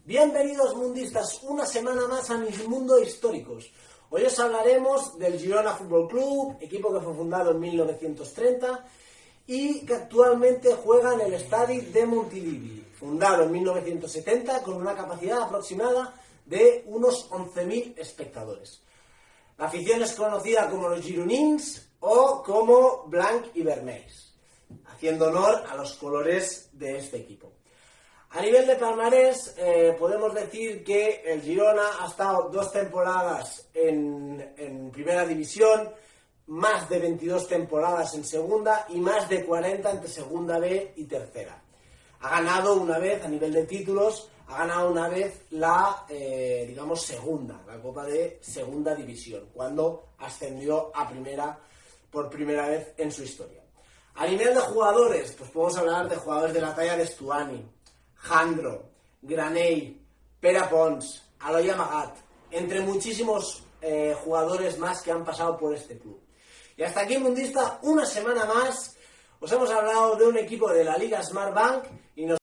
Bienvenidos mundistas, una semana más a mis mundos históricos. Hoy os hablaremos del Girona Fútbol Club, equipo que fue fundado en 1930 y que actualmente juega en el Estadi de Montilivi, fundado en 1970 con una capacidad aproximada de unos 11.000 espectadores. La afición es conocida como los gironins o como blanc y vermells, haciendo honor a los colores de este equipo. A nivel de palmarés, podemos decir que el Girona ha estado 2 temporadas en primera división, más de 22 temporadas en segunda y más de 40 entre segunda B y tercera. Ha ganado una vez, a nivel de títulos, ha ganado una vez la, segunda, la Copa de Segunda División, cuando ascendió a primera por primera vez en su historia. A nivel de jugadores, pues podemos hablar de jugadores de la talla de Stuani, Jandro, Granell, Pere Pons, Eloi Amagat, entre muchísimos jugadores más que han pasado por este club. Y hasta aquí, mundista, una semana más. Os hemos hablado de un equipo de la Liga Smartbank y nos